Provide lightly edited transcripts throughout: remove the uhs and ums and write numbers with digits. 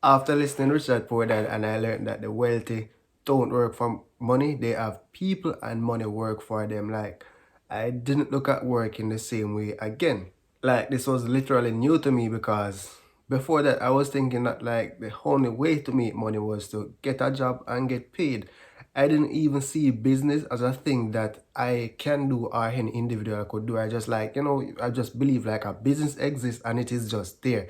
After listening to Richard Poor Dad, and I learned that the wealthy don't work for money, they have people and money work for them. Like, I didn't look at work in the same way again. Like, this was literally new to me because before that, I was thinking that like the only way to make money was to get a job and get paid. I didn't even see business as a thing that I can do or any individual could do. I just like, I just believe like a business exists and it is just there.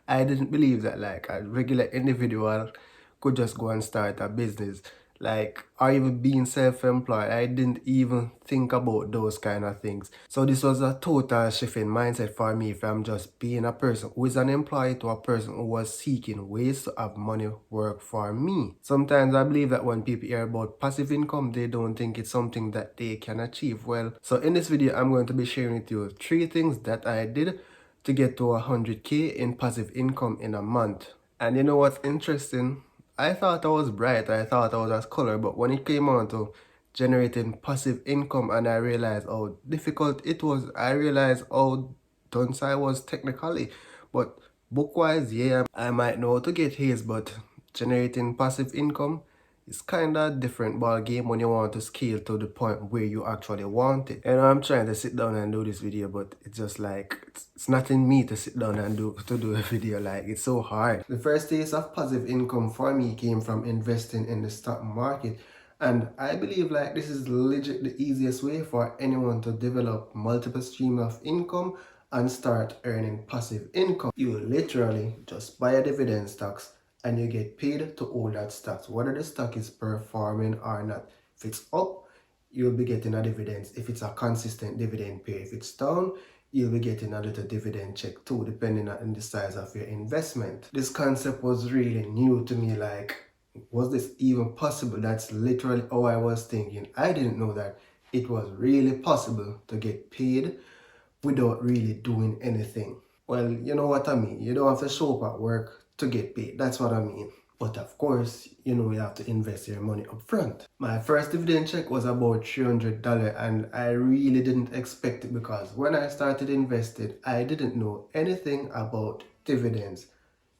I didn't believe that like a regular individual could just go and start a business. Like, or even being self-employed. I didn't even think about those kind of things. So this was a total shift in mindset for me from just being a person who is an employee to a person who was seeking ways to have money work for me. Sometimes I believe that when people hear about passive income, they don't think it's something that they can achieve. Well, so in this video, I'm going to be sharing with you 3 things that I did to get to 100k in passive income in a month. And you know what's interesting? I thought I was bright, I thought I was as color, but when it came on to generating passive income and I realized how difficult it was, I realized how dunce I was technically. But book-wise, yeah, I might know how to get his, but generating passive income, it's kind of different ball game when you want to scale to the point where you actually want it. And I'm trying to sit down and do this video, but it's just like it's not in me to sit down and do a video. Like, it's so hard. The first taste of passive income for me came from investing in the stock market. And I believe like this is legit the easiest way for anyone to develop multiple streams of income and start earning passive income. You literally just buy a dividend stocks and you get paid to hold that stock, whether the stock is performing or not. If it's up, you'll be getting a dividend. If it's a consistent dividend pay, if it's down, you'll be getting a little dividend check too, depending on the size of your investment. This concept was really new to me. Like, was this even possible? That's literally how I was thinking. I didn't know that it was really possible to get paid without really doing anything. Well, you know what I mean. You don't have to show up at work to get paid. That's what I mean. But of course, you have to invest your money up front. My first dividend check was about $300 and I really didn't expect it because when I started investing, I didn't know anything about dividends.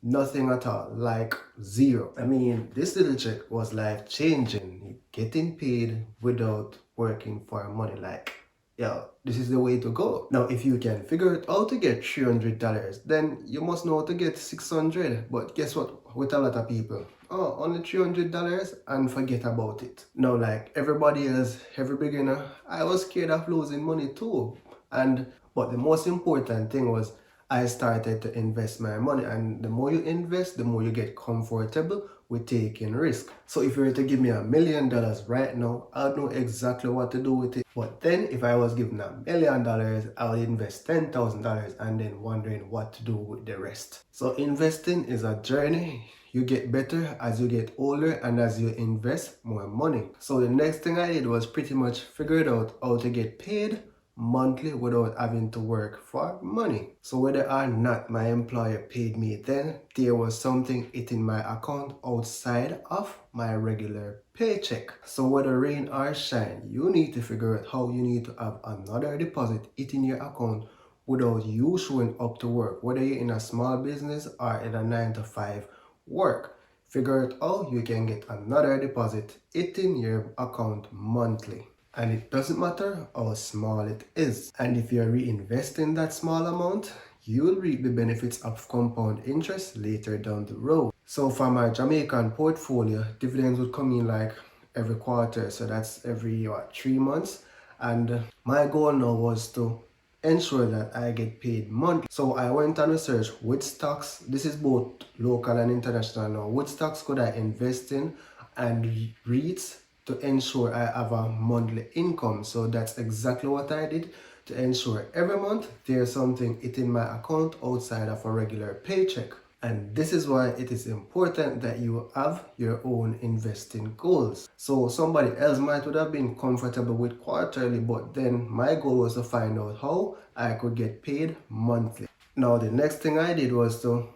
Nothing at all, like zero. I mean, this little check was life changing. Getting paid without working for money, like, yeah, this is the way to go. Now, if you can figure it out to get $300, then you must know how to get 600. But guess what? With a lot of people, oh, only $300 and forget about it. Now, like everybody else, every beginner, I was scared of losing money too. But the most important thing was I started to invest my money, and the more you invest, the more you get comfortable with taking risk. So if you were to give me $1 million right now, I'd know exactly what to do with it. But then if I was given $1 million, I would invest $10,000 and then wondering what to do with the rest. So investing is a journey. You get better as you get older and as you invest more money. So the next thing I did was pretty much figure out how to get paid monthly without having to work for money. So whether or not my employer paid me, then there was something hitting my account outside of my regular paycheck. So whether rain or shine, you need to figure out how you need to have another deposit hitting your account without you showing up to work, whether you're in a small business or in a 9 to 5 work. Figure out how you can get another deposit hitting your account monthly. And it doesn't matter how small it is. And if you're reinvesting that small amount, you'll reap the benefits of compound interest later down the road. So for my Jamaican portfolio, dividends would come in like every quarter. So that's every 3 months. And my goal now was to ensure that I get paid monthly. So I went and researched which stocks, this is both local and international now, which stocks could I invest in and REITs to ensure I have a monthly income. So that's exactly what I did to ensure every month there's something hitting my account outside of a regular paycheck. And this is why it is important that you have your own investing goals. So somebody else might would have been comfortable with quarterly, but then my goal was to find out how I could get paid monthly. Now the next thing I did was to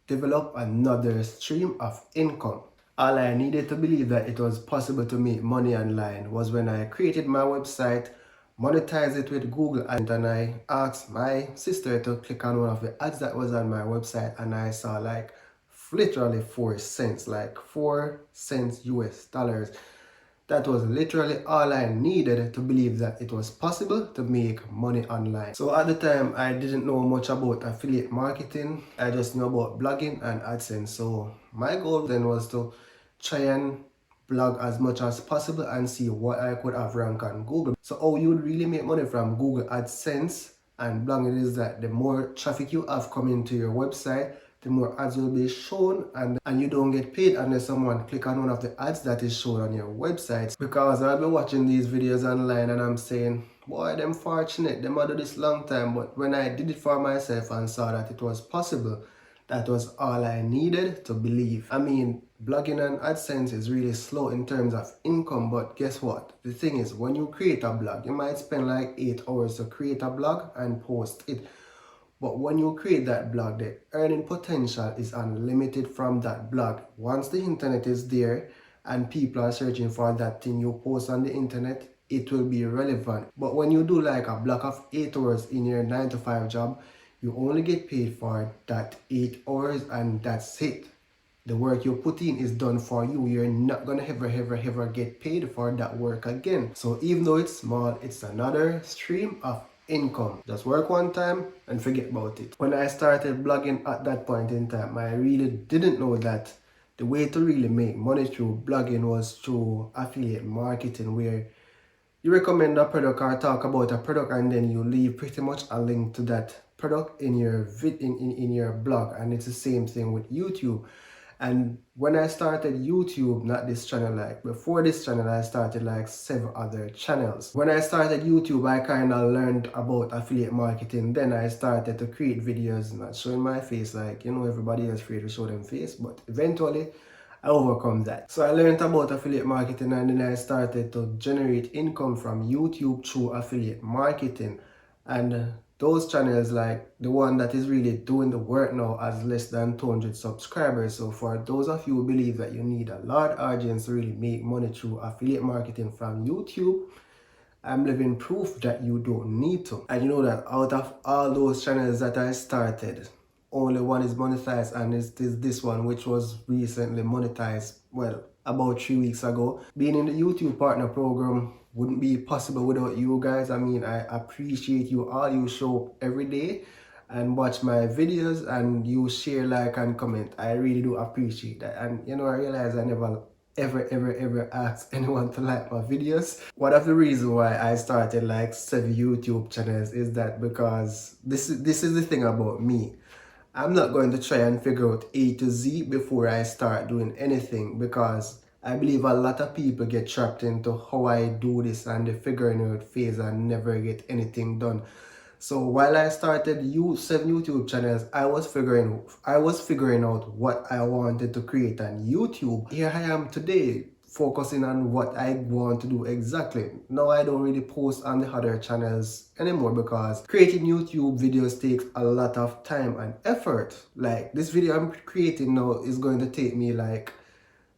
develop another stream of income. All I needed to believe that it was possible to make money online was when I created my website, monetize it with Google Ads, and I asked my sister to click on one of the ads that was on my website, and I saw like literally 4 cents, like 4 cents US dollars. That was literally all I needed to believe that it was possible to make money online. So at the time, I didn't know much about affiliate marketing. I just knew about blogging and AdSense. So my goal then was to try and blog as much as possible and see what I could have rank on Google. So how you would really make money from Google AdSense and blogging is that the more traffic you have coming to your website, the more ads will be shown, and you don't get paid unless someone click on one of the ads that is shown on your website. Because I've been watching these videos online and I'm saying, boy, them fortunate, them do this long time. But when I did it for myself and saw that it was possible, that was all I needed to believe. I mean, blogging and AdSense is really slow in terms of income, but guess what? The thing is, when you create a blog, you might spend like 8 hours to create a blog and post it. But when you create that blog, the earning potential is unlimited from that blog. Once the internet is there and people are searching for that thing you post on the internet, it will be relevant. But when you do like a block of 8 hours in your 9 to 5 job, you only get paid for that 8 hours and that's it. The work you put in is done for you. You're not gonna ever get paid for that work again. So even though it's small, it's another stream of income. Just work one time and forget about it. When I started blogging at that point in time, I really didn't know that the way to really make money through blogging was through affiliate marketing, where you recommend a product or talk about a product and then you leave pretty much a link to that product in your in your blog. And it's the same thing with YouTube. And when I started YouTube, not this channel, like before this channel, I started like 7 other channels. When I started YouTube, I kind of learned about affiliate marketing. Then I started to create videos, not showing my face, like, you know, everybody else afraid to show them face, but eventually I overcome that. So I learned about affiliate marketing and then I started to generate income from YouTube through affiliate marketing. And those channels, like the one that is really doing the work now, has less than 200 subscribers. So for those of you who believe that you need a large audience to really make money through affiliate marketing from YouTube, I'm living proof that you don't need to. And you know that out of all those channels that I started, only one is monetized, and it's this one, which was recently monetized, well, about 3 weeks ago. Being in the YouTube partner program wouldn't be possible without you guys. I mean, I appreciate you all. You show up every day and watch my videos and you share, like, and comment. I really do appreciate that. And you know, I realize I never ever ask anyone to like my videos. One of the reasons why I started like 7 YouTube channels is that because this is the thing about me. I'm not going to try and figure out A to Z before I start doing anything, because I believe a lot of people get trapped into how I do this and the figuring out phase and never get anything done. So while I started 7 YouTube channels, I was figuring out what I wanted to create on YouTube. Here I am today, focusing on what I want to do exactly. Now I don't really post on the other channels anymore because creating YouTube videos takes a lot of time and effort. Like this video I'm creating now is going to take me like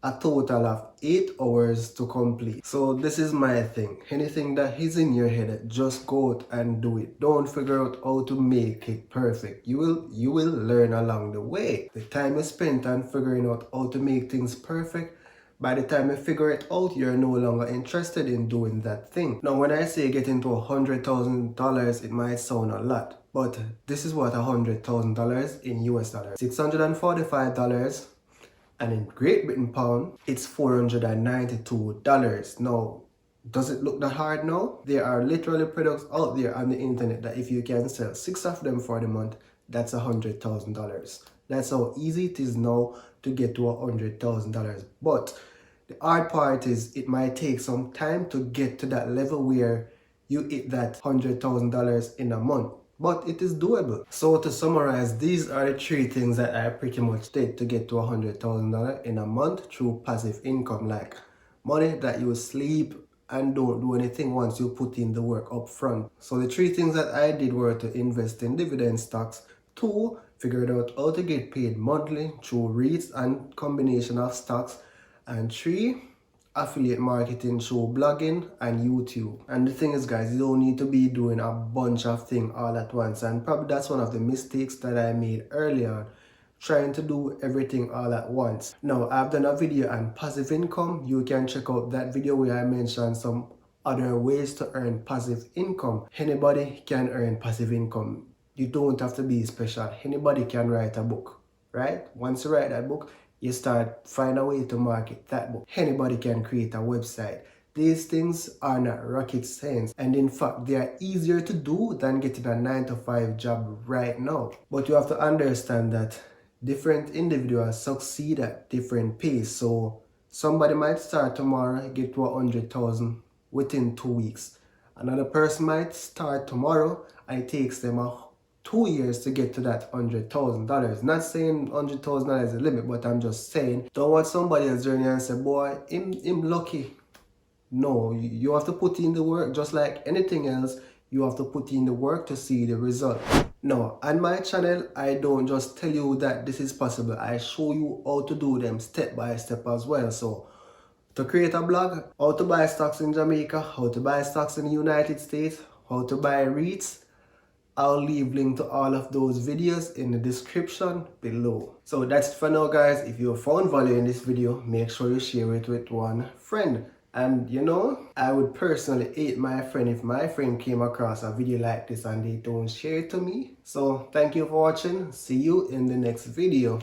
a total of 8 hours to complete. So this is my thing. Anything that is in your head, just go out and do it. Don't figure out how to make it perfect. You will learn along the way. The time you spent on figuring out how to make things perfect, by the time you figure it out, you're no longer interested in doing that thing. Now, when I say get into $100,000, it might sound a lot, but this is what $100,000 in US dollars. $645, and in Great Britain pound, it's $492. Now, does it look that hard now? There are literally products out there on the internet that if you can sell 6 of them for the month, that's $100,000. That's how easy it is now to get to $100,000. But the hard part is it might take some time to get to that level where you hit that $100,000 in a month. But it is doable. So to summarize, these are the 3 things that I pretty much did to get to $100,000 in a month through passive income, like money that you sleep and don't do anything once you put in the work up front. So the 3 things that I did were to invest in dividend stocks, 2, figured out how to get paid monthly through REITs and combination of stocks, and 3, affiliate marketing through blogging and YouTube. And the thing is, guys, you don't need to be doing a bunch of things all at once, and probably that's one of the mistakes that I made earlier, trying to do everything all at once. Now, I've done a video on passive income. You can check out that video where I mentioned some other ways to earn passive income. Anybody can earn passive income. You don't have to be special. Anybody can write a book, right? Once you write that book, you find a way to market that book. Anybody can create a website. These things are not rocket science, and in fact they are easier to do than getting a 9-to-5 job right now. But you have to understand that different individuals succeed at different pace. So somebody might start tomorrow, get to 100,000 within 2 weeks. Another person might start tomorrow and it takes them 2 years to get to that $100,000. Not saying $100,000 is the limit, but I'm just saying don't watch somebody else journey and say, boy, him lucky. No, you have to put in the work. Just like anything else, you have to put in the work to see the result. No, on my channel, I don't just tell you that this is possible. I show you how to do them step by step as well. So to create a blog, how to buy stocks in Jamaica, how to buy stocks in the United States, how to buy REITs, I'll leave link to all of those videos in the description below. So that's it for now, guys. If you found value in this video, make sure you share it with one friend. And you know, I would personally hate my friend if my friend came across a video like this and they don't share it to me. So thank you for watching. See you in the next video.